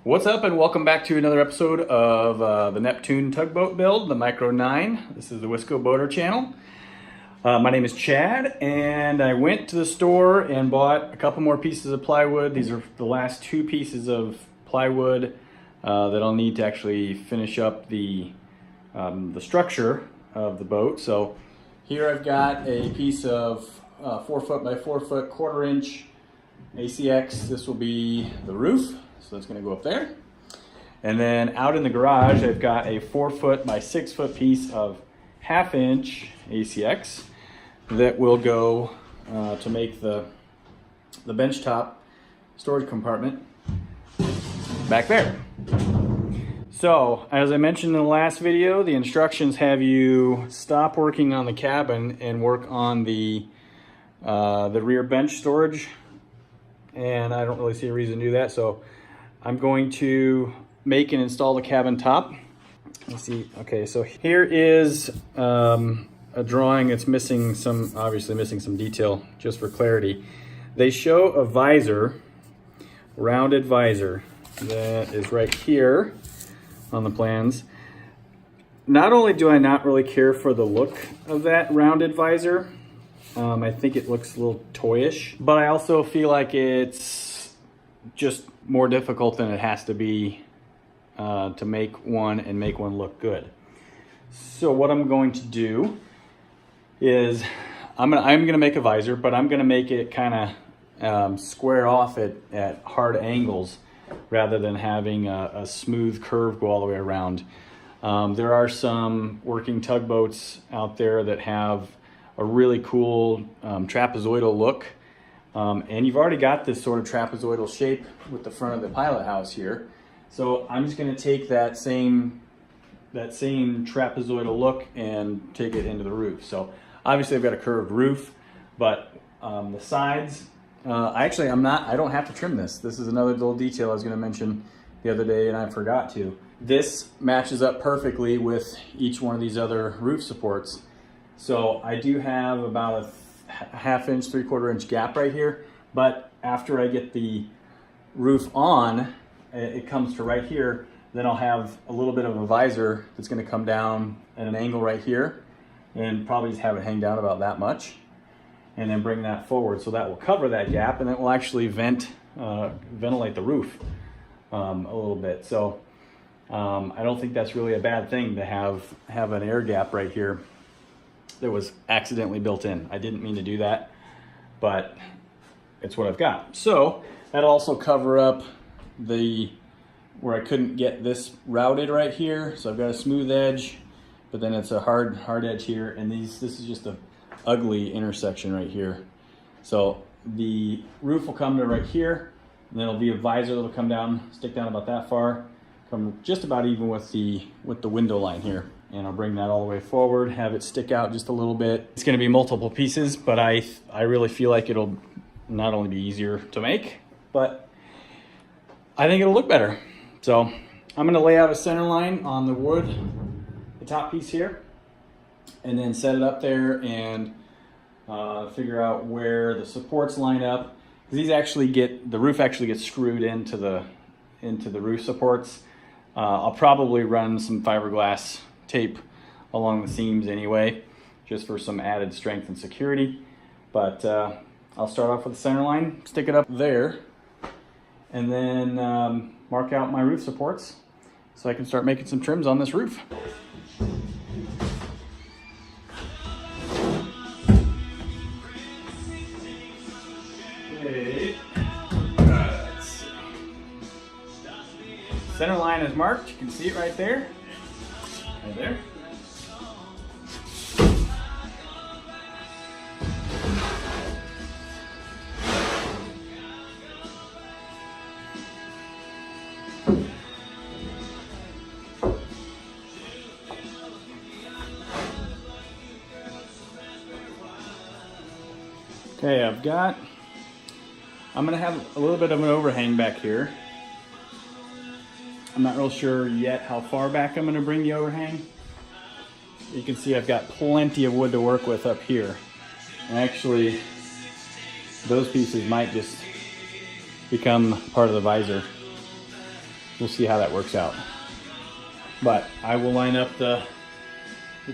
What's up, and welcome back to another episode of the Nep'Toon tugboat build, the Micro 9. This is the Wisco Boater channel. My name is Chad, and I went to the store and bought a couple more pieces of plywood. These are the last two pieces of plywood that I'll need to actually finish up the structure of the boat. So here I've got a piece of 4 foot by 4 foot 1/4 inch ACX. This will be the roof. So that's going to go up there. And then out in the garage, I've got a 4 foot by 6 foot piece of 1/2 inch ACX that will go to make the bench top storage compartment back there. So as I mentioned in the last video, the instructions have you stop working on the cabin and work on the rear bench storage. And I don't really see a reason to do that. So I'm going to make and install the cabin top. Let's see. Okay, so here is a drawing. It's missing some, obviously missing some detail just for clarity. They show a visor, rounded visor, that is right here on the plans. Not only do I not really care for the look of that rounded visor, I think it looks a little toyish, but I also feel like it's just more difficult than it has to be to make one and make one look good. So what I'm going to do is I'm gonna make a visor, but I'm gonna make it kind of square off at hard angles rather than having a smooth curve go all the way around. There are some working tugboats out there that have a really cool trapezoidal look. And you've already got this sort of trapezoidal shape with the front of the pilot house here. So I'm just going to take that same trapezoidal look and take it into the roof. So obviously I've got a curved roof, but the sides, I don't have to trim this. This is another little detail I was going to mention the other day and I forgot to. This matches up perfectly with each one of these other roof supports. So I do have about a 1/2 inch, 3/4 inch gap right here, but after I get the roof on, it comes to right here, then I'll have a little bit of a visor that's going to come down at an angle right here and probably just have it hang down about that much and then bring that forward, so that will cover that gap and it will actually ventilate the roof a little bit. So I don't think that's really a bad thing to have an air gap right here that was accidentally built in. I didn't mean to do that, but it's what I've got. So that'll also cover up where I couldn't get this routed right here. So I've got a smooth edge, but then it's a hard edge here. And this is just a ugly intersection right here. So the roof will come to right here, and then it'll be a visor that'll come down, stick down about that far, come just about even with the window line here. And I'll bring that all the way forward, have it stick out just a little bit. It's gonna be multiple pieces, but I really feel like it'll not only be easier to make, but I think it'll look better. So I'm gonna lay out a center line on the wood, the top piece here, and then set it up there and figure out where the supports line up. Because the roof actually gets screwed into the roof supports. I'll probably run some fiberglass tape along the seams anyway, just for some added strength and security. But I'll start off with the center line, stick it up there, and then mark out my roof supports so I can start making some trims on this roof. Okay. Let's see. Center line is marked, you can see it right there. Right there. Okay, I'm gonna have a little bit of an overhang back here. I'm not real sure yet how far back I'm gonna bring the overhang. You can see I've got plenty of wood to work with up here. And actually, those pieces might just become part of the visor. we'll see how that works out. But I will line up the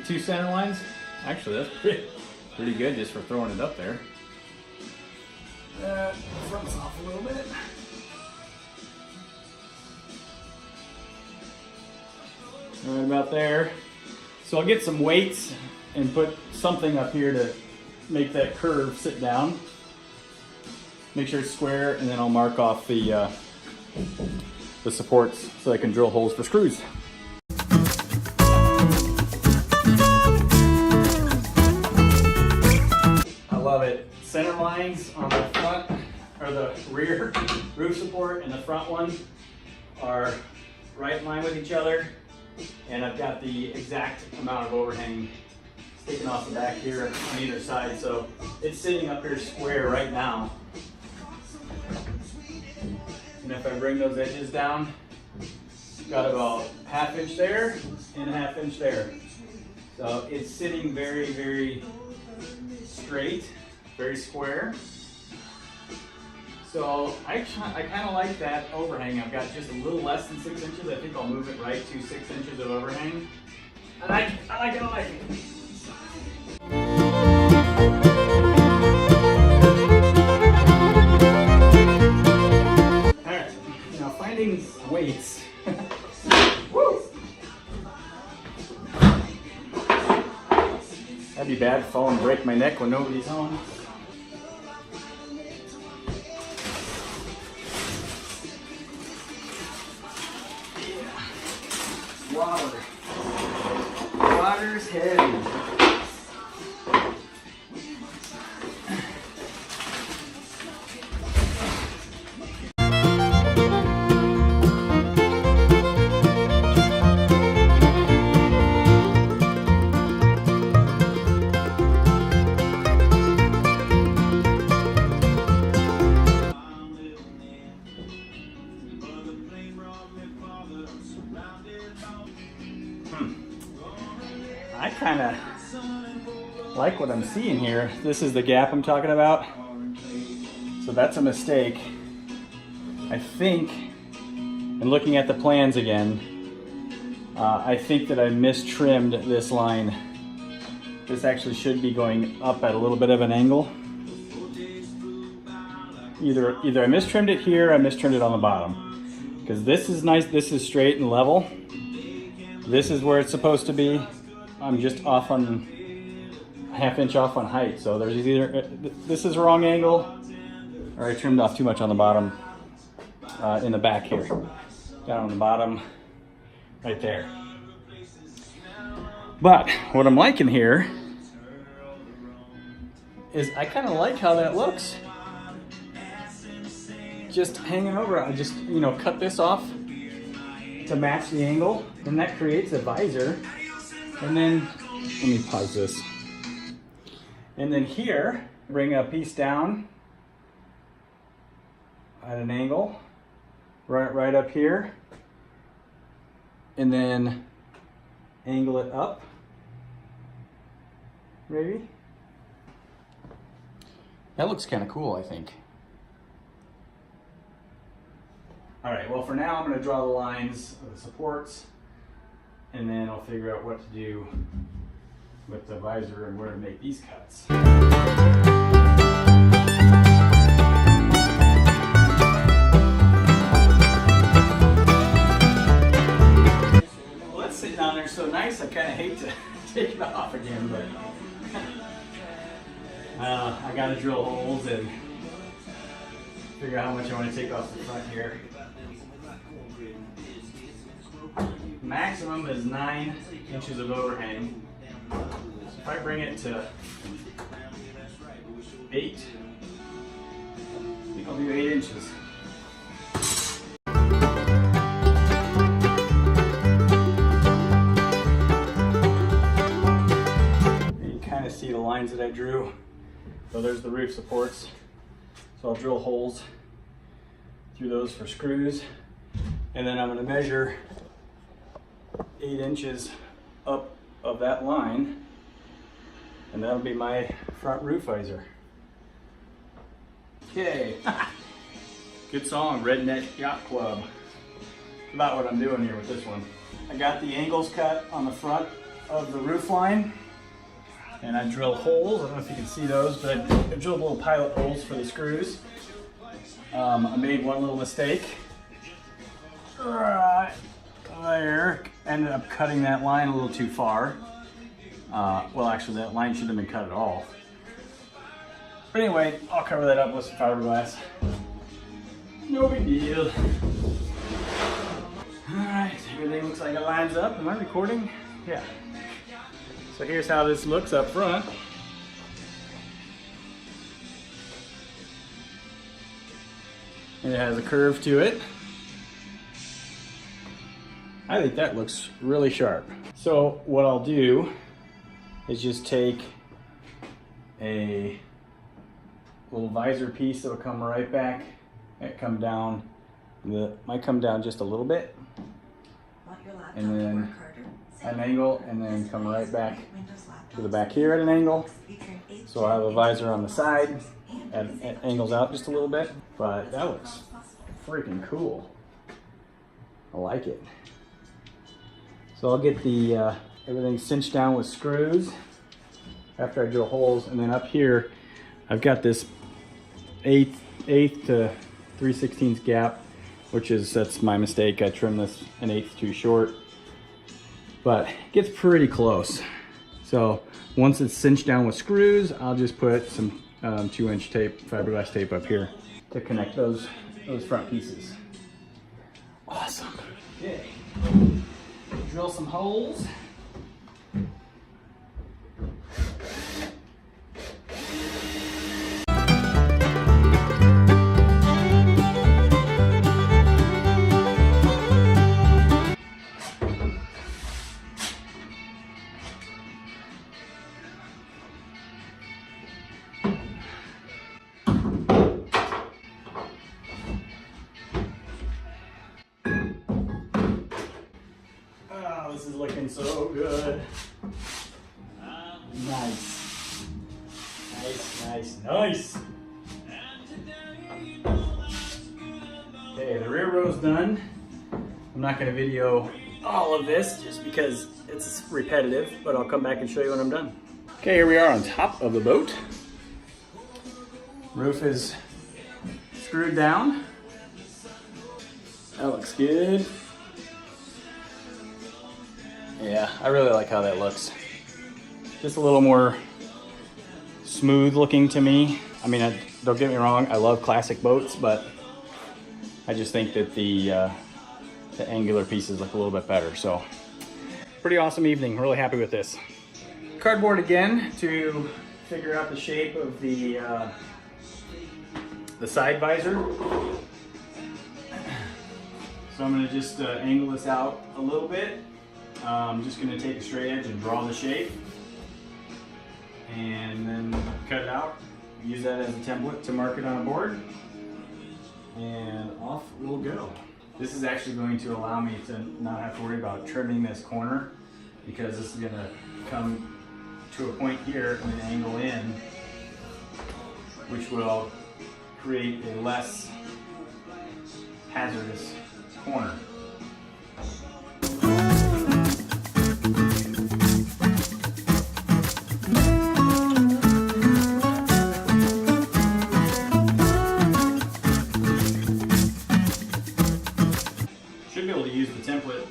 two center lines. Actually, that's pretty good just for throwing it up there. Fronts off a little bit. Right about there. So I'll get some weights and put something up here to make that curve sit down. Make sure it's square, and then I'll mark off the supports so I can drill holes for screws. I love it. Center lines on the front, or the rear roof support, and the front one are right in line with each other. And I've got the exact amount of overhang sticking off the back here on either side. So it's sitting up here square right now. And if I bring those edges down, got about 1/2 inch there and 1/2 inch there. So it's sitting very, very straight, very square. So I kind of like that overhang. I've got just a little less than 6 inches. I think I'll move it right to 6 inches of overhang. I like it, I like it. All right, now finding weights. Woo! That'd be bad, fall and break my neck when nobody's home. Water. Water's heavy. I kind of like what I'm seeing here. This is the gap I'm talking about. So that's a mistake. I think, and looking at the plans again, I think that I mistrimmed this line. This actually should be going up at a little bit of an angle. Either I mistrimmed it here, I mistrimmed it on the bottom. Because this is nice, this is straight and level. This is where it's supposed to be. I'm just off on 1/2 inch off on height. So there's either, this is the wrong angle, or I trimmed off too much on the bottom, in the back here. Down on the bottom, right there. But what I'm liking here is I kind of like how that looks. Just hanging over, I just, cut this off to match the angle, and that creates a visor. And then, let me pause this. And then here, bring a piece down at an angle, right up here, and then angle it up, maybe. That looks kind of cool, I think. All right, well for now I'm going to draw the lines of the supports, and then I'll figure out what to do with the visor and where to make these cuts. Well, that's sitting on there so nice, I kind of hate to take it off again, but I got to drill holes and figure out how much I want to take off the front here. Maximum is 9 inches of overhang. So if I bring it to 8, I think I'll do 8 inches. You kind of see the lines that I drew. So there's the roof supports. So I'll drill holes through those for screws. And then I'm going to measure 8 inches up of that line, and that'll be my front roof visor. Okay. Good song, Redneck Yacht Club. about what I'm doing here with this one. I got the angles cut on the front of the roof line, and I drilled holes. I don't know if you can see those, but I drilled little pilot holes for the screws. I made one little mistake. Right there. Ended up cutting that line a little too far. Well, actually, that line shouldn't have been cut at all. But anyway, I'll cover that up with some fiberglass. No big deal. Alright, everything looks like it lines up. Am I recording? Yeah. So here's how this looks up front. And it has a curve to it. I think that looks really sharp. So what I'll do is just take a little visor piece that will come right back. It come down, might come down just a little bit, and then an angle, and then come right back to the back here at an angle. So I have a visor on the side, it angles out just a little bit, but that looks freaking cool. I like it. So I'll get the everything cinched down with screws after I drill holes, and then up here I've got this eighth to 3/16 gap, that's my mistake. I trimmed this an eighth too short, but it gets pretty close. So once it's cinched down with screws, I'll just put some 2-inch tape, fiberglass tape up here to connect those front pieces. Awesome. Okay. Drill some holes. This is looking so good. Nice. Nice. Okay, the rear row's done. I'm not going to video all of this just because it's repetitive, but I'll come back and show you when I'm done. Okay, here we are on top of the boat. Roof is screwed down. That looks good. Yeah, I really like how that looks. Just a little more smooth looking to me. I mean, don't get me wrong, I love classic boats, but I just think that the angular pieces look a little bit better. So, pretty awesome evening. Really happy with this. Cardboard again to figure out the shape of the side visor. So I'm going to just angle this out a little bit. I'm just going to take a straight edge and draw the shape, and then cut it out. Use that as a template to mark it on a board, and off we'll go. This is actually going to allow me to not have to worry about trimming this corner, because this is going to come to a point here and then angle in, which will create a less hazardous corner. Should be able to use the template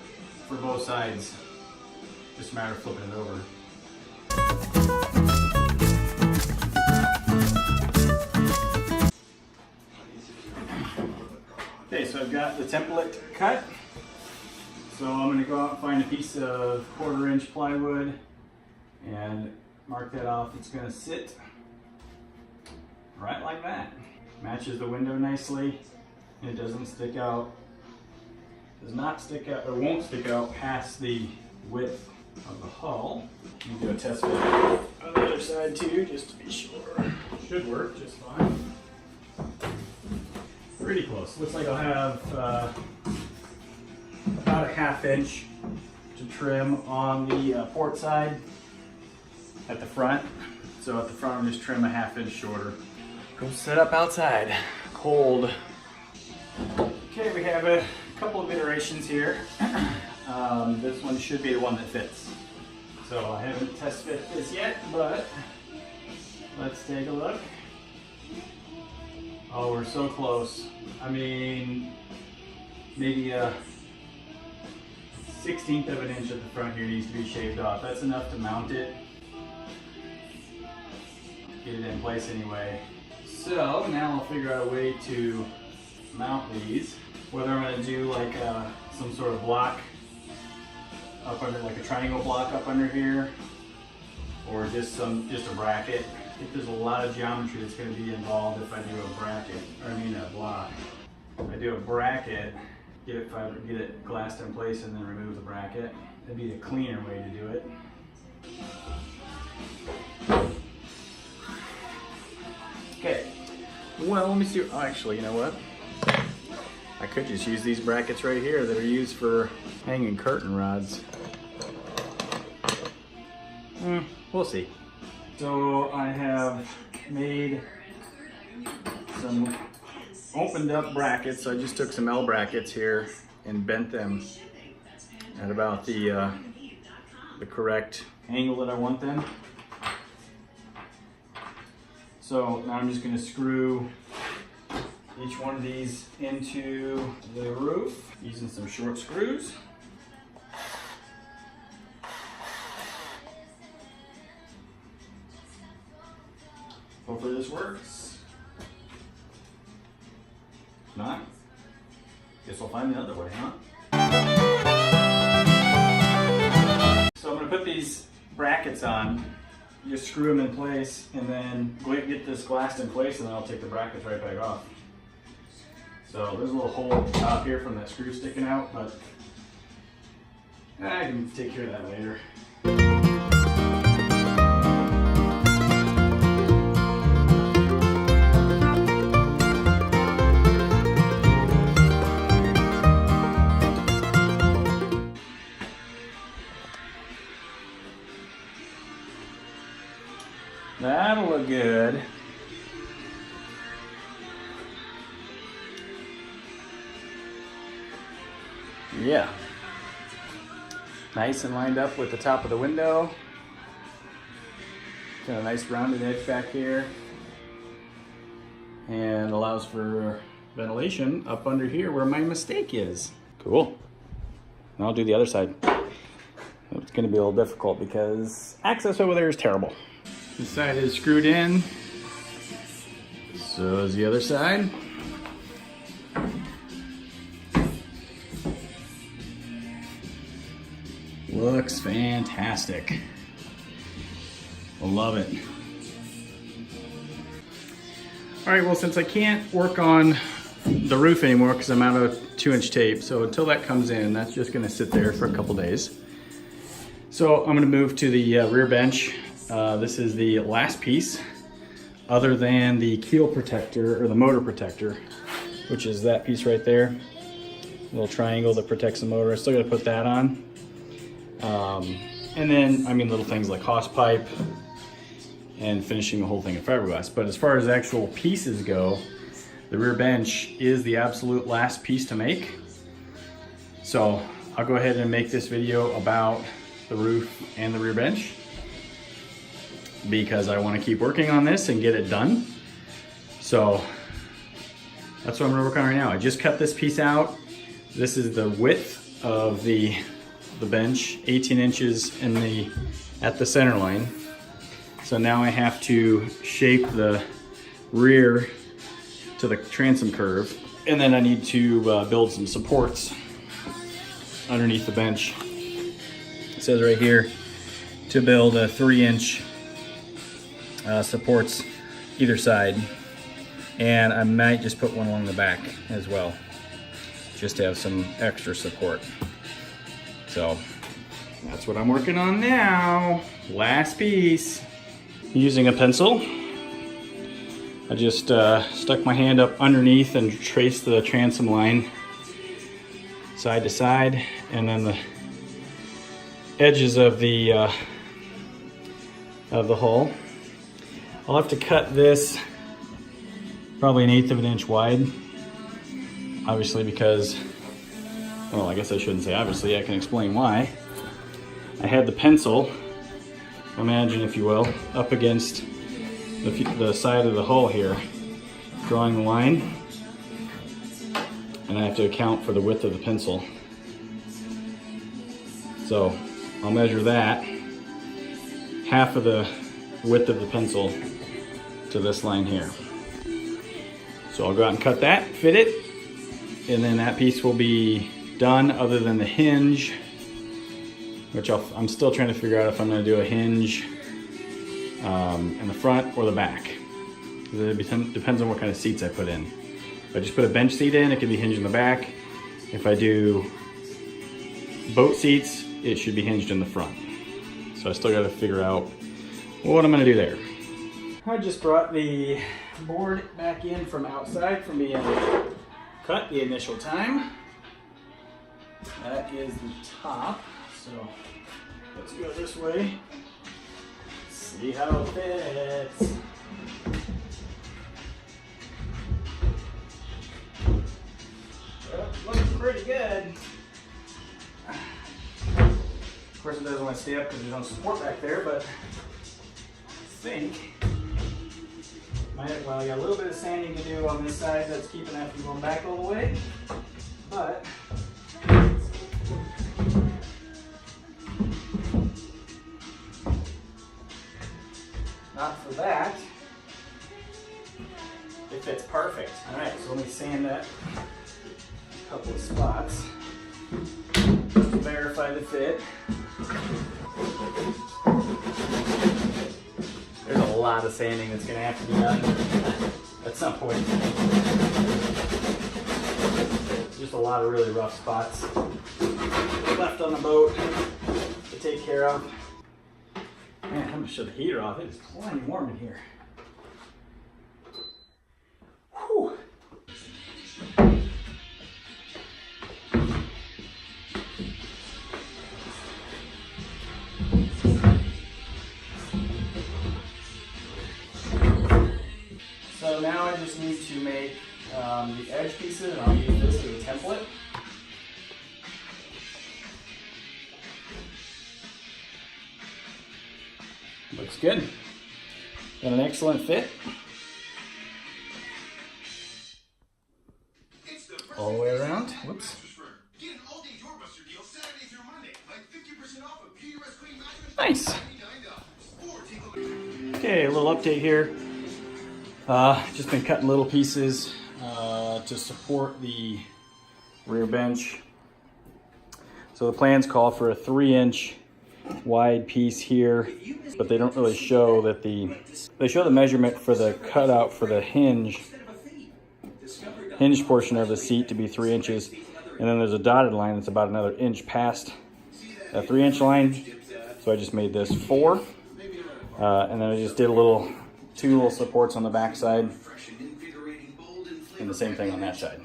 for both sides, just a matter of flipping it over. Okay, so I've got the template cut. So I'm going to go out and find a piece of 1/4-inch plywood and mark that off. It's going to sit right like that. Matches the window nicely. It doesn't stick out. Does not stick out, or won't stick out past the width of the hull. Let me do a test fit on the other side too, just to be sure. Should work just fine. Pretty close. Looks like I'll have about a 1/2 inch to trim on the port side at the front. So at the front, I'm just trim a 1/2 inch shorter. Go set up outside. Cold. Okay, we have a a couple of iterations here. This one should be the one that fits. So I haven't test fit this yet, but let's take a look. Oh, we're so close. I mean, maybe a 1/16 of an inch at the front here needs to be shaved off. That's enough to mount it. Get it in place anyway. So now I'll figure out a way to mount these. Whether I'm going to do like some sort of block up under, like a triangle block up under here, or just a bracket. I think there's a lot of geometry that's going to be involved if I do a bracket, or I mean a block. If I do a bracket, get it glassed in place and then remove the bracket. That'd be the cleaner way to do it. Okay, well, let me see. Oh, actually, you know what? I could just use these brackets right here that are used for hanging curtain rods. We'll see. So I have made some opened up brackets. I just took some L brackets here and bent them at about the correct angle that I want them. So now I'm just going to screw each one of these into the roof using some short screws. Hopefully this works. If not, guess I'll find the other way, huh? So I'm going to put these brackets on, just screw them in place, and then get this glassed in place, and then I'll take the brackets right back off. So there's a little hole at the top here from that screw sticking out, but I can take care of that later. That'll look good. Yeah. Nice and lined up with the top of the window. Got a nice rounded edge back here. And allows for ventilation up under here where my mistake is. Cool. Now I'll do the other side. It's going to be a little difficult because access over there is terrible. This side is screwed in. So is the other side. Looks fantastic. I love it. All right, well, since I can't work on the roof anymore because I'm out of 2-inch tape, so until that comes in, that's just gonna sit there for a couple days. So I'm gonna move to the rear bench. This is the last piece, other than the keel protector or the motor protector, which is that piece right there. Little triangle that protects the motor. I still gotta put that on. And then, I mean, little things like hose pipe and finishing the whole thing in fiberglass. But as far as actual pieces go, the rear bench is the absolute last piece to make. So I'll go ahead and make this video about the roof and the rear bench because I want to keep working on this and get it done. So that's what I'm gonna work on right now. I just cut this piece out. This is the width of the bench, 18 inches at the center line. So now I have to shape the rear to the transom curve, and then I need to build some supports underneath the bench. It says right here to build a 3-inch supports either side, and I might just put one along the back as well, just to have some extra support. So that's what I'm working on now. Last piece. Using a pencil, I just stuck my hand up underneath and traced the transom line side to side, and then the edges of the hull. I'll have to cut this probably 1/8 of an inch wide, obviously, because well, I guess I shouldn't say obviously, I can explain why. I had the pencil, imagine if you will, up against the side of the hull here, drawing the line, and I have to account for the width of the pencil. So I'll measure that, half of the width of the pencil to this line here. So I'll go out and cut that, fit it, and then that piece will be done other than the hinge, which I'm still trying to figure out if I'm going to do a hinge in the front or the back. It depends on what kind of seats I put in. If I just put a bench seat in, it can be hinged in the back. If I do boat seats, it should be hinged in the front. So I still got to figure out what I'm going to do there. I just brought the board back in from outside for me and cut the initial time. That is the top. So let's go this way. See how it fits. Well, looks pretty good. Of course, it doesn't want to stay up because there's no support back there, but I think, well, I got a little bit of sanding to do on this side that's keeping that from going back all the way, but not for that. It fits perfect. All right, so let me sand that a couple of spots to verify the fit. There's a lot of sanding that's going to have to be done at some point. Just a lot of really rough spots left on the boat to take care of. Man, I'm going to shut the heater off. It is plenty warm in here. Whew. So now I just need to make the edge pieces, and I'll use this as a template. Looks good. Got an excellent fit. All the way around. Whoops. Nice. Okay, a little update here. Just been cutting little pieces to support the rear bench. So the plans call for a 3-inch wide piece here, but they don't really show that they show the measurement for the cutout for the hinge portion of the seat to be 3 inches, and then there's a dotted line that's about another inch past that 3-inch line. So I just made this 4, and then I just did two little supports on the back side, and the same thing on that side.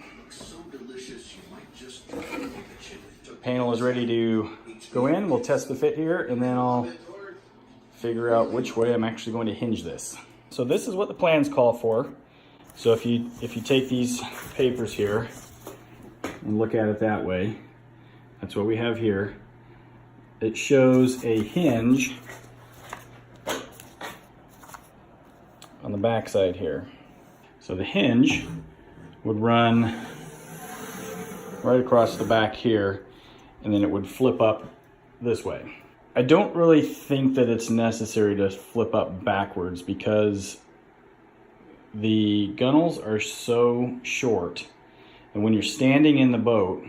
Panel is ready to go in. We'll test the fit here, and then I'll figure out which way I'm actually going to hinge this. So this is what the plans call for. So if you take these papers here and look at it that way, that's what we have here. It shows a hinge on the back side here. So the hinge would run right across the back here, and then it would flip up this way. I don't really think that it's necessary to flip up backwards because the gunnels are so short, and when you're standing in the boat,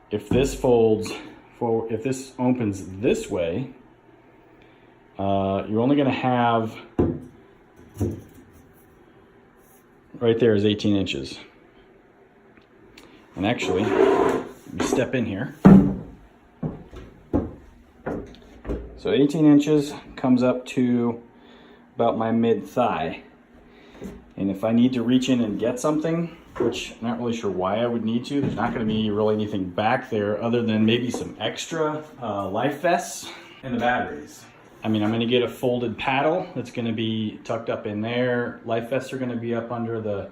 if this folds forward, if this opens this way, you're only going to have, right there is 18 inches. And actually, let me step in here. So 18 inches comes up to about my mid-thigh. And if I need to reach in and get something, which I'm not really sure why I would need to, there's not going to be really anything back there other than maybe some extra life vests and the batteries. I mean, I'm going to get a folded paddle that's going to be tucked up in there. Life vests are going to be up under the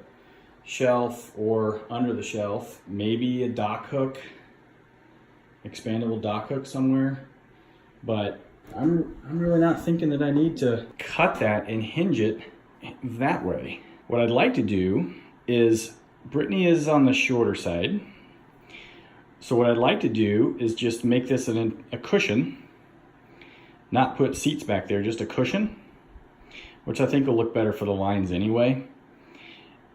shelf or under the shelf. Maybe a dock hook, expandable dock hook somewhere. But I'm really not thinking that I need to cut that and hinge it that way. What I'd like to do is, Brittany is on the shorter side. So what I'd like to do is just make this a cushion, not put seats back there, just a cushion, which I think will look better for the lines anyway.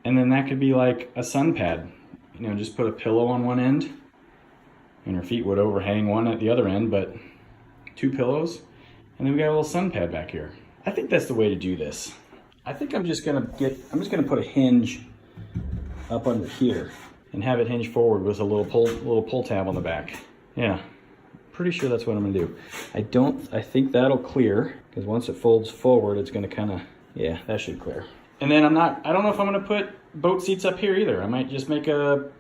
And then that could be like a sun pad. You know, just put a pillow on one end, and her feet would overhang one at the other end, but 2 pillows, and then we got a little sun pad back here. I think that's the way to do this. I think I'm just gonna put a hinge up under here and have it hinge forward with a little pull tab on the back. Yeah, pretty sure that's what I'm gonna do. I think that'll clear, because once it folds forward, it's gonna kinda, yeah, that should clear. And then I don't know if I'm gonna put boat seats up here either. I might just make a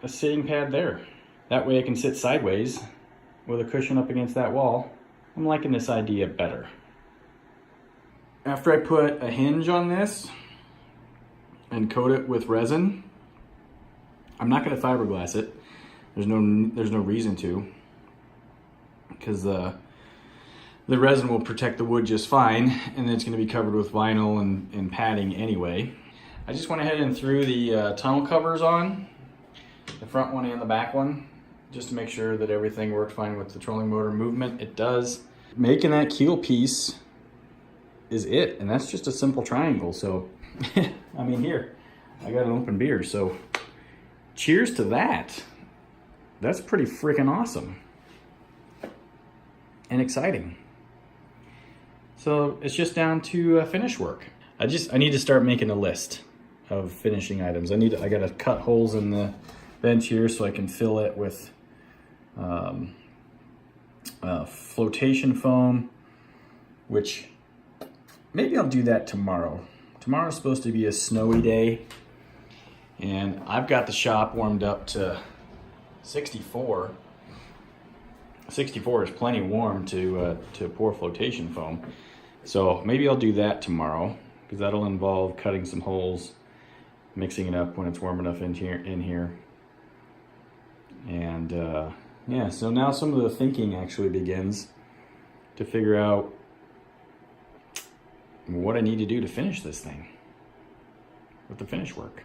sitting pad there. That way I can sit sideways with a cushion up against that wall. I'm liking this idea better. After I put a hinge on this and coat it with resin, I'm not going to fiberglass it. There's no reason to, because the resin will protect the wood just fine, and then it's going to be covered with vinyl and padding anyway. I just went ahead and threw the tunnel covers on, the front one and the back one, just to make sure that everything worked fine with the trolling motor movement. It does. Making that keel piece is it, and that's just a simple triangle. So, I mean, here, I got an open beer, so cheers to that. That's pretty freaking awesome and exciting. So it's just down to finish work. I need to start making a list of finishing items. I gotta cut holes in the bench here so I can fill it with flotation foam, which maybe I'll do that tomorrow. Tomorrow's supposed to be a snowy day, and I've got the shop warmed up to 64. 64 is plenty warm to pour flotation foam. So maybe I'll do that tomorrow, because that'll involve cutting some holes, mixing it up when it's warm enough in here. And yeah, so now some of the thinking actually begins to figure out what I need to do to finish this thing with the finish work.